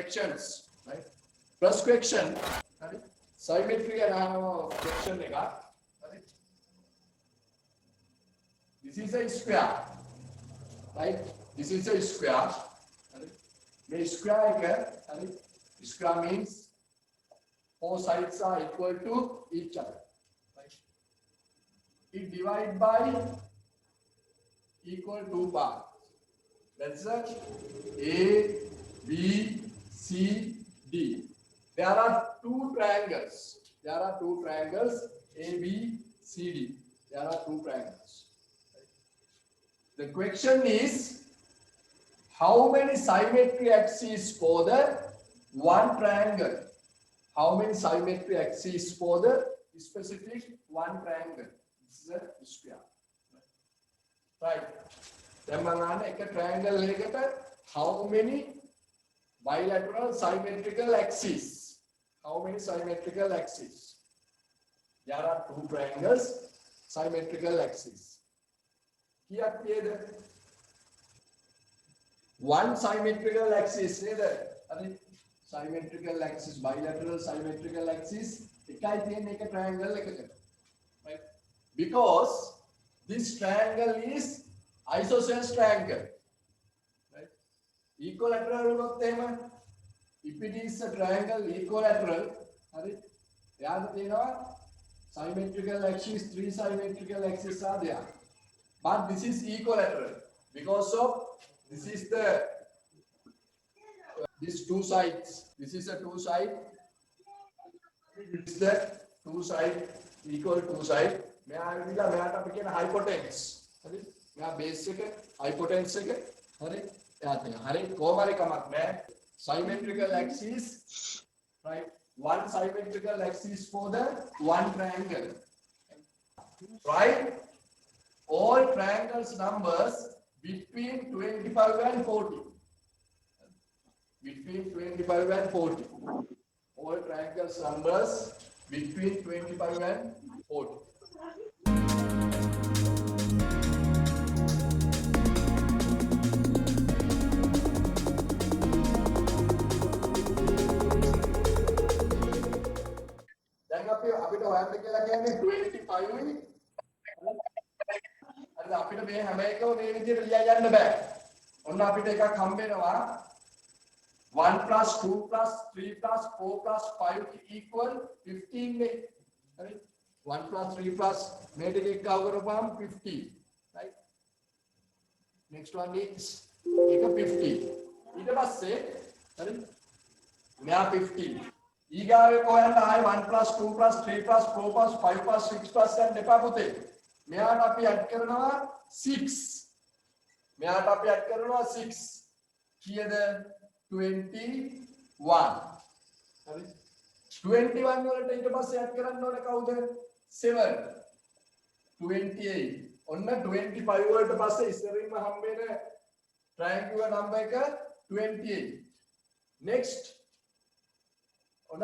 questions, right? First question, right? Symmetry and question right? This is a square, right? This is a square. The square, right? Square means four sides are equal to each other. Right? It divided by equal two parts. That's A, B, C, D. There are two triangles. There are two triangles A, B, C, D. There are two triangles. The question is, how many symmetry axes for the one triangle? How many symmetry axes for the specific one triangle? This is a square. Right. Then a triangle how many bilateral symmetrical axes? How many symmetrical axes? There are two triangles, symmetrical axes. Here, one symmetrical axis, symmetrical axis, bilateral symmetrical axis, a triangle, right? Because this triangle is isosceles triangle, right? Equilateral, if it is a triangle equilateral, symmetrical axis, three symmetrical axes are there. But this is equilateral because of this is the these two sides. This is a two side. This is the two side equal two side. मैं hypotenuse. मैं basic hypotenuse symmetrical axis, right? One symmetrical axis for the one triangle, right? All triangles numbers between 25 and 40. Between 25 and 40. All triangles numbers between 25 and 40. Then අපිට හොයන්න කියලා කියන්නේ 25 අපිට මේ හැම එකම මේ විදිහට ලියා ගන්න බෑ. ඔන්න අපිට එකක් හම්බ වෙනවා 1 plus 2 plus 3 plus 4 plus 5 equal 15 නේ. හරි? 1 plus 3 plus මේ ටික එක්ක අවුරපුවාම 50. right? Next one is එක 50. ඊට පස්සේ හරි? මෙයා 50. ඊගාවේ කොහෙන්ද ආයේ 1 plus 2 plus 3 plus 4 plus 5 plus 6 plus යන්න එපා පුතේ. මෙයාට අපි ඇඩ් කරනවා 6. මෙයාට අපි ඇඩ් කරනවා 6. කීයද? 21. හරි? 21 වලට ඊට පස්සේ ඇඩ් කරන්න ඕනේ කවුද? 7. 28. ඔන්න 25 වලට පස්සේ ඉස්සරින්ම හම්බ වෙන triangular number එක 28. Next ඔන්න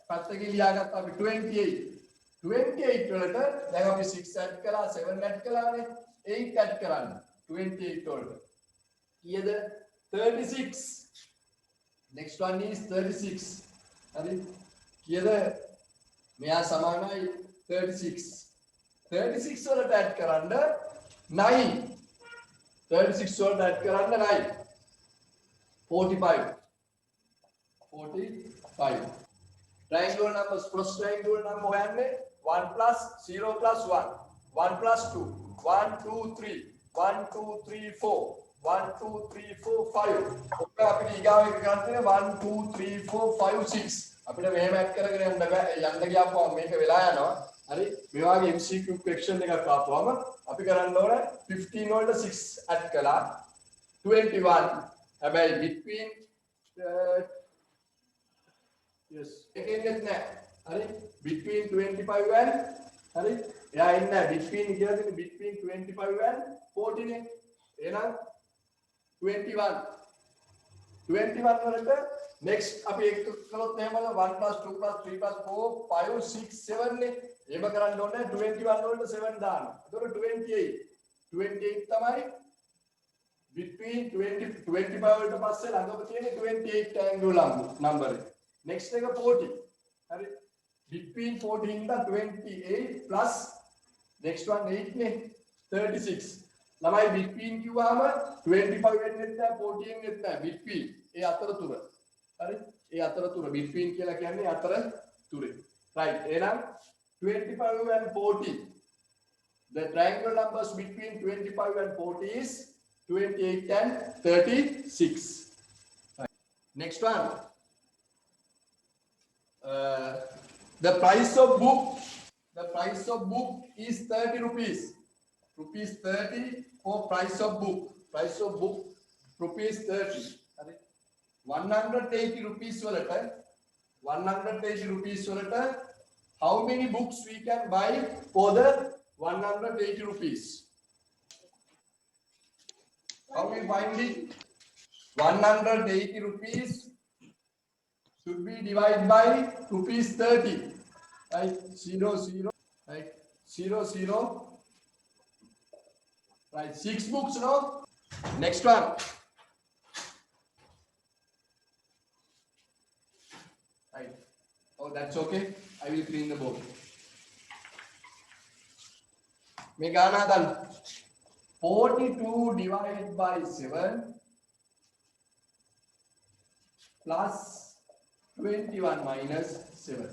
පැත්තකින් ලියාගත්තා අපි 28. 28 වලට දැන් අපි 6 ඇඩ් කළා 7 ඇඩ් කළානේ 8 ඇඩ් කරන්න 28 වලට කීයද 36. next one is 36. හරි කීයද මෙයා සමානයි 36. 36 වලට ඇඩ් කරන්න 9. 36 වලට ඇඩ් කරන්න 9. 45. 45. Triangular numbers, first triangular number හොයන්නේ 1 plus 0 plus 1, 1 plus 2, 1, 2, 3, 1, 2, 3, 4, 1, 2, 3, 4, 5. ඔක්ක අපිට ඊගාව එක ගන්න තියෙන 1, 2, 3, 4, 5, 6. අපිට මෙහෙම ඇඩ් කරගෙන යන්න බෑ. යන්න ගියාම මේක වෙලා යනවා. හරි? මේ වගේ MCQ question එකක් ආපුවම අපි කරන්න ඕනේ 15 වලට 6 ඇඩ් කළා 21. හැබැයි between yes එකෙන්වත් නෑ. හරි? between 25 and හරි? එයා ඉන්නේ between කියලා තියෙන්නේ between 25 and 40 නේ. එහෙනම් 21 වලට next අපි එක කළොත් එහෙමද 1 plus 2 plus 3 plus 4 5 6 7 නේ. එහෙම කරන්න ඕනේ 21 වලට 7 දාන්න. එතකොට 28 තමයි between 20 25 වලට පස්සේ ළඟම තියෙන 28 triangle number එක. next එක 40. හරි. between 14 and 28 plus next one 8 නේ 36. ළමයි between කිව්වම 25 වෙන්නෙත් නැහැ 14 වෙන්නෙත් නැහැ between ඒ අතරතුර. හරි. ඒ අතරතුර between කියලා කියන්නේ අතරතුරේ. right. එහෙනම් 25 and 40. The triangle numbers between 25 and 40 is 28 and 36. Right. Next one. The price of book. The price of book is 30 rupees. Rupees 30 for price of book. Price of book rupees 30. 180 rupees වලට 180 rupees වලට how many books we can buy for the 180 rupees? How we find it? 180 rupees should be divided by rupees 30. Right? 0, 0. Right? 0, 0. Right? 6 books, no? Next one. Right. Oh, that's okay. I will clean the board. Megana done. 42 divided by 7 plus 21 minus 7.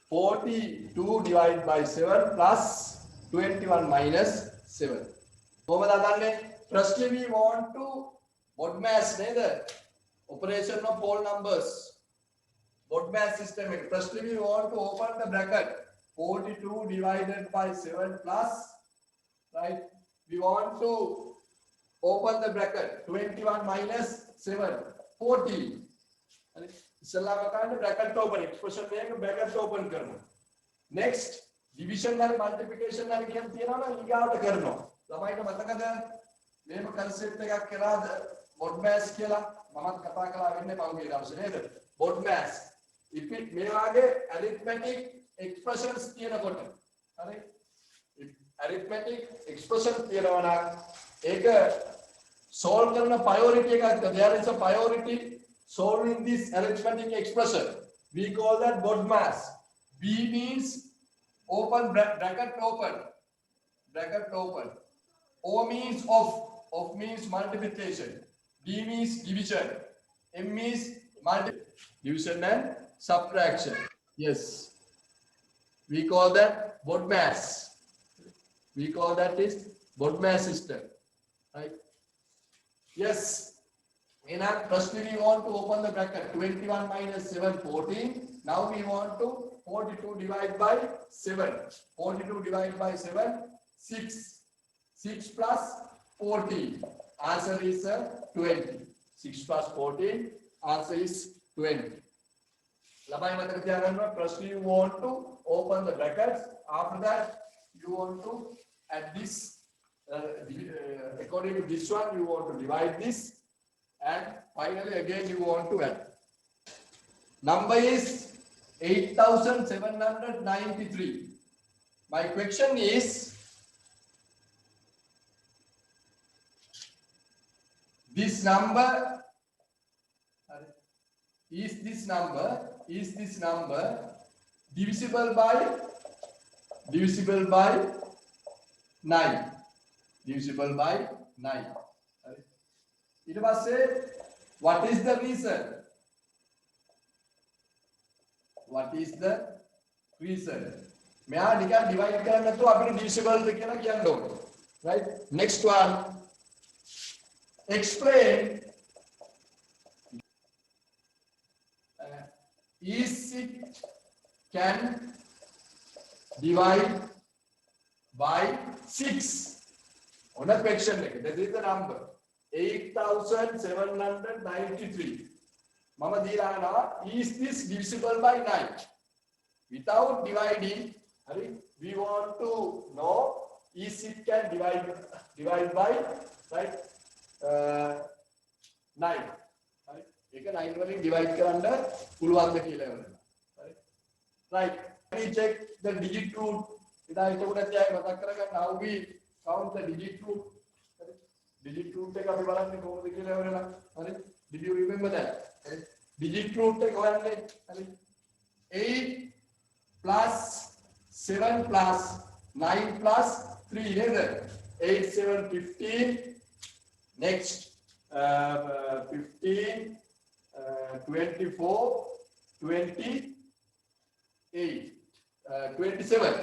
42 divided by 7 plus 21 minus 7. Firstly, we want to BODMAS, the operation of whole numbers. BODMAS system. Firstly, we want to open the bracket. 42 divided by 7 plus, right? We want to open the bracket. 21 minus 7, 14. ඉස්සල්ලාම ගන්න bracket open expression එකක bracket open කරනවා. Next division and multiplication එක කියන තියනවා නම් ඊගාවට කරනවා. ළමයිට මතකද මේක concept එකක් කරාද BODMAS කියලා මමත් කතා කළා වෙන්නේ පහුගිය දවසේ නේද? BODMAS. ඉතින් මේ වාගේ arithmetic expressions තියෙනකොට හරි arithmetic expression තියෙනවා නම් ඒක solve කරන priority එකක් there is a priority solving this arithmetic expression. We call that BODMAS. B means open bracket open. Bracket open. O means off. Off means multiplication. D means division. M means division and subtraction. Yes. We call that BODMAS. We call that is BODMAS system. Right? Yes. And first we want to open the bracket 21 minus 7 14. Now we want to 42 divided by 7. 42 divided by 7 6. 6 plus 14. Answer is 20. 6 plus 14. Answer is 20. ළමයි මතක තියාගන්න first you want to open the brackets. After that you want to add this according to this one you want to divide this. And finally again you want to add. Number is 8793. My question is this number is this number divisible by 9. Divisible by 9. ඊට පස්සේ what is the reason? What is the reason? මෙයා නිකන් divide කරන්න නැතුව අපිට divisible ද කියලා කියන්න ඕනේ. Right? Next one. Explain is it can divide by 6 on a question. That is the number 8793. Mama Dirana, is this divisible by 9? Without dividing, we want to know is it can divide by right 9. ඒක 9 වලින් divide කරන්න පුළුවන්ද කියලා එවනවා. Right. We check the digit root. ඉතින් ඒක උඩ තියාගෙන මතක් කරගන්න how we count the digit root. digit root එක අපි බලන්නේ කොහොමද කියලා ඉවරලා. හරි. Did you remember that? හරි. Digit root එක හොයන්නේ. හරි. 8 plus 7 plus 9 plus 3 නේද? 8 7 15. Next 15 24 28 27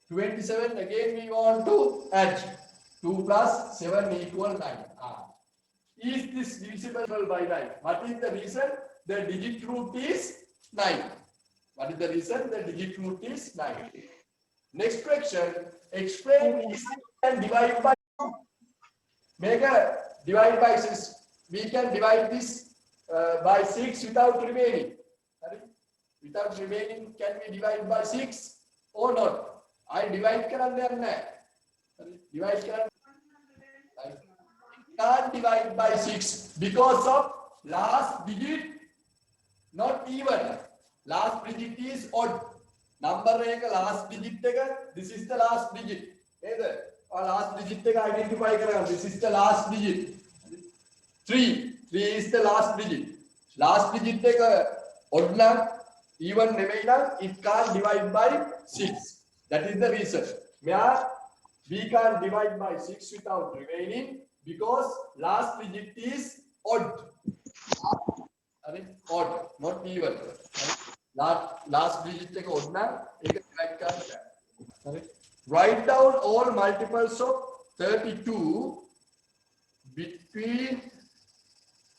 27 again we want to add 2 plus 7 equal 9. Is this divisible by 9? What is the reason? The digit root is 9. What is the reason? The digit root is 9. Next question, explain is and divide by 2. Make a divide by 6. We can divide this by 6 without remaining. Without remaining, can we divide by 6 or not? I divide karanne yanne. Divide karanne. I can't divide by 6 because of last digit not even. Last digit is odd. Number එක last digit එක, this is the last digit. නේද? last digit එක identify කරගන්න. This is the last digit. 3 is the last digit. Last digit එක odd නම් even නෙමෙයි නම් it can't divide by 6. That is the reason. We can't divide by 6 without remaining because last digit is odd. Odd, not even. Last digit එක odd නම් ඒක divide කරන්න. Write down all multiples of 32 between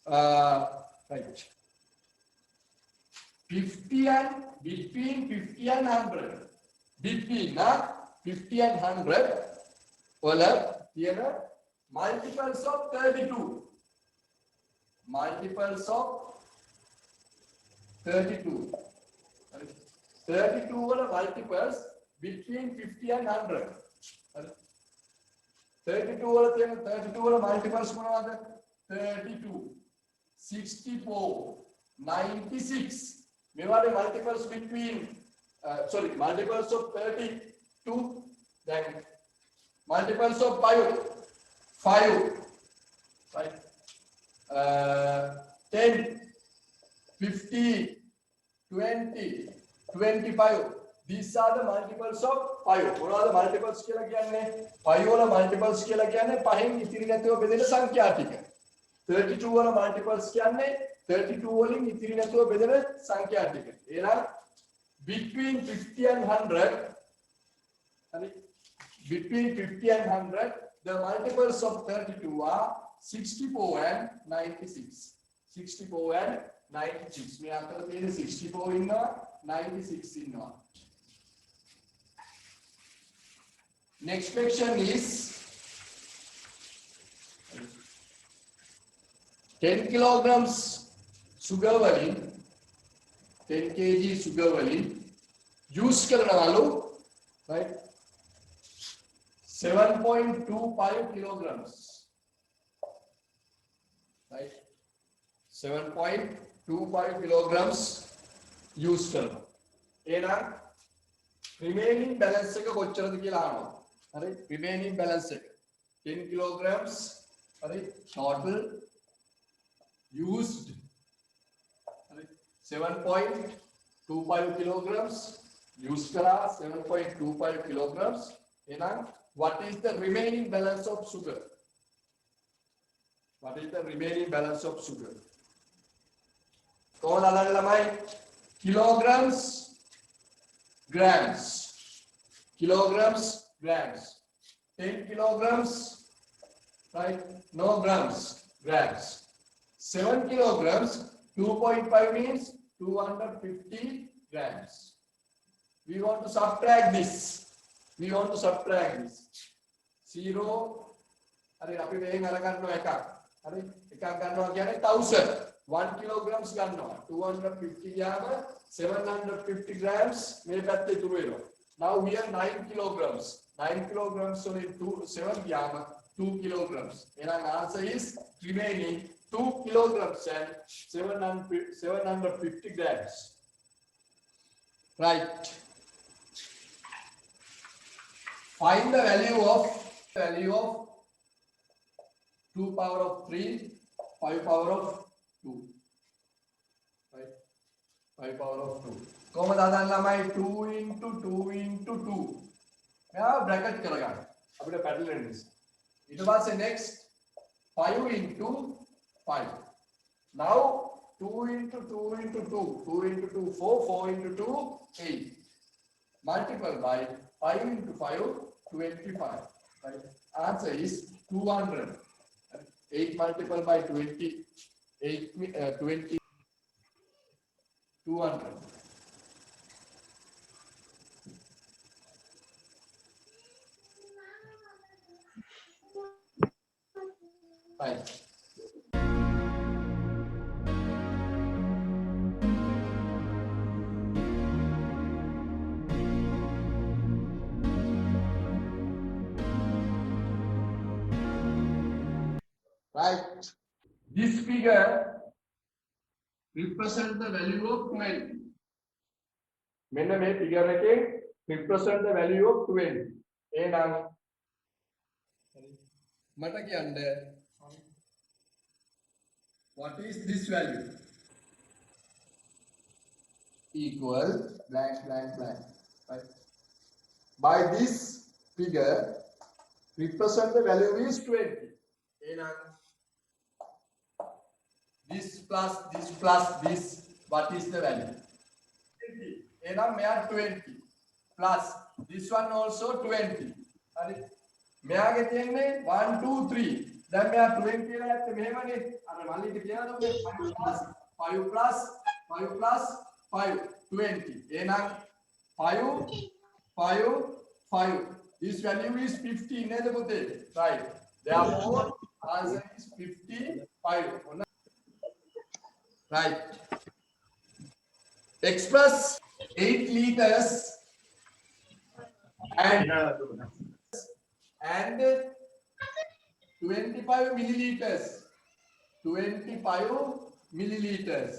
right. 50 and between 50 and 100. Between 50 and 100 වල තියෙන multiples of 32. Multiples of 32. 32 වල multiples between 50 and 100. 32 වල තියෙන 32 වල multiples මොනවද? 32, 64, 96. Mewade multiples between multiples of 32, then multiples of 5, right? 10, 15, 20, 25. These are the multiples of 5. What are the multiples කියලා කියන්නේ? 5 වල multiples කියලා කියන්නේ පහෙන් ඉතිරි නැතුව බෙදෙන සංඛ්‍යා ටික. 32 වල multiples කියන්නේ 32 වලින් ඉතිරි නැතුව බෙදෙන සංඛ්‍යා ටික. එහෙනම් between 50 and 100, හරි, between 50 and 100 the multiples of 32 are 64 and 96. 64 and 96. මේ අතර තියෙන 64 ඉන්නවා 96 ඉන්නවා. Next question is 10 kilograms sugar වලින් 10 kg sugar වලින් use කරනවලු, right? 7.25 kilograms, right? 7.25 kilograms use කරනවා. එහෙනම් remaining balance එක කොච්චරද කියලා අහනවා. හරි, remaining balance එක 10 kilograms, හරි, total used, හරි, 7.25 kilograms used කරා 7.25 kilograms. එහෙනම් what is the remaining balance of sugar? What is the remaining balance of sugar? කොහොමද අල්ලන්නේ ළමයි? Kilograms, grams, kilograms, grams. 10 kilograms, right? No grams, grams. 7 kilograms, 2.5 means 250 grams. We want to subtract this. 0. හරි, අපි මේෙන් අර ගන්නවා එකක්. හරි, එකක් ගන්නවා කියන්නේ 1000. 1 kilograms ගන්නවා. 250 ගියාම 750 grams මේ පැත්තේ ඉතුරු වෙනවා. Now here 9 kilograms. 9 kilograms වලින් 7 ගියාම 2 kilograms. එහෙනම් answer is remaining 2 kilograms and 750 grams. Right. Find the value of 2 power of 3, 5 power of 2. 5 power of 2. කොහොමද හදන්න ළමයි 2 into 2 into 2. මෙයා බ්‍රැකට් කරගන්න. අපිට පැටලෙන්න නිසා. ඊට පස්සේ next 5 into 5. Now 2 into 2 into 2. 2 into 2 4, 4 into 2 8. Multiple by 5 into 5 25. Right? Answer is 200. 8 multiplied by 20, 20, 200. Right. Right. This figure represents the value of 20. මෙන්න මේ figure එකේ represent the value of 20. එහෙනම් මට කියන්න what is this value? Equal blank blank blank. Right. By this figure represent the value is 20. එහෙනම් this plus this, what is the value? 20. එහෙනම් මෙයා 20 plus this one also 20. හරි. මෙයාගේ තියෙන්නේ 1 2 3. දැන් මෙයා 20 කියලා ඇත්ත මෙහෙමනේ. අර මල්ලිට කියනවා 5 plus 5 20. එහෙනම් 5 5 5. This value is 50 නේද පුතේ? Right. Therefore answer is 55. Right. Express 8 liters and 25 milliliters. 25 milliliters.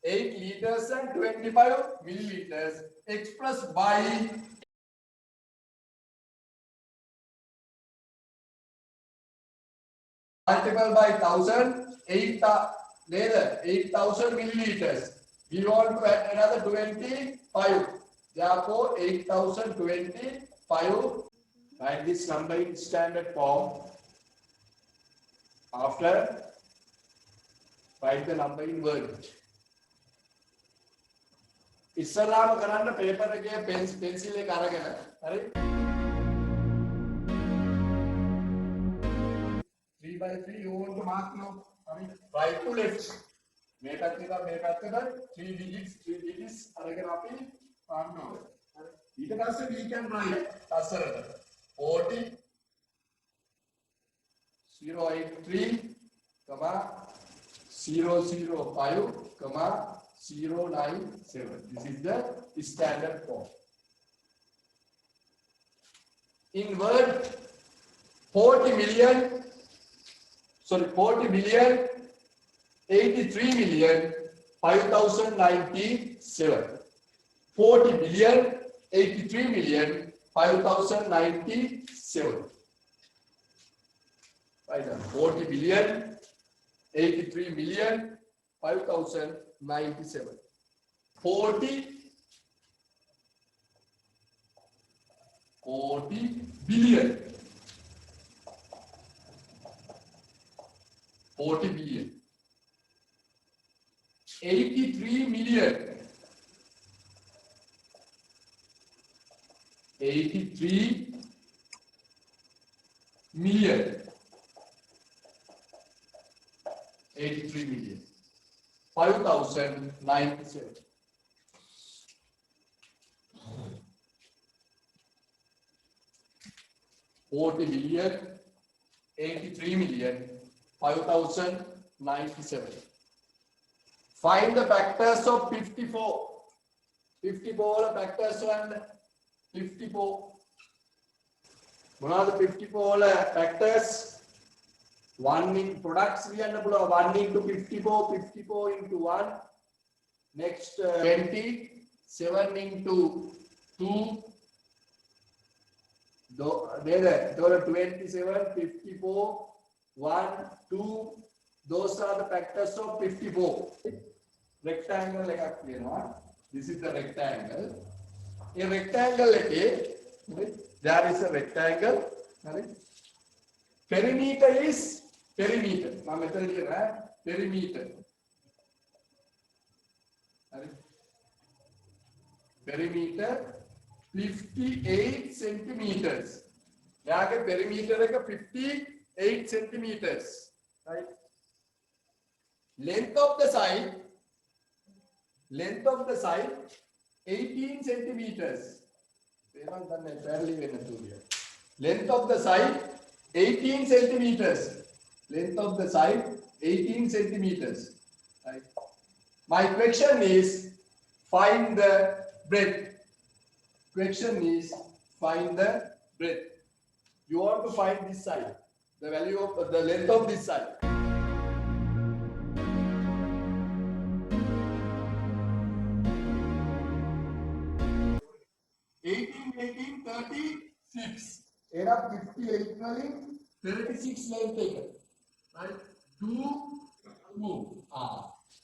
8 liters and 25 milliliters expressed by multiple by 1000, 8,000 milliliters. We want to add another 25. Therefore, 8,025. Write this number in standard form. After, write the number in word. ඉස්සරහම කරන්න paper එකේ pencil එක අරගෙන හරි 3 by 3 you want to mark now. Right to left. මේ පැත්තට 3 digits අරගෙන අපි පාන්න ඕනේ. ඊට පස්සේ we can write අස්සරට 40 083, 005, 097. This is the standard form. In word 40 million 83 million 5097. 40 billion 83 million 5097. Right now, 40 billion 83 million 5097. 40 billion 40 billion 83 million 83 million 83 million 5097. 40 billion 83 million 5097. Find the factors of 54. 54 factors and 54. One of the 54 factors. 1 in products we are 1 into 54, 54 into 1. Next 20, 7 into 2, there 27, 54, 1, 2. Those are the factors of 54. Rectangle like this is the rectangle. In rectangle there is a rectangle. Perimeter is perimeter. Perimeter. Perimeter 58 centimeters. Yaga perimeter 58 centimeters. Right? Length of the side 18 centimeters. Length of the side 18 centimeters. Length of the side 18 centimeters. Right? My question is find the breadth. Question is find the breadth. You want to find this side, the value of the length of this side. 36. Era 58 equaling 36 length taken. Right? 2.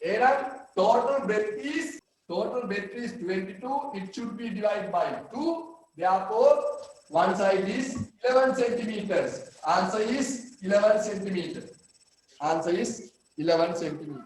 Era total breadth is 22. It should be divided by 2. Therefore, one side is 11 centimeters. Answer is 11 centimeters. Answer is 11 centimeters.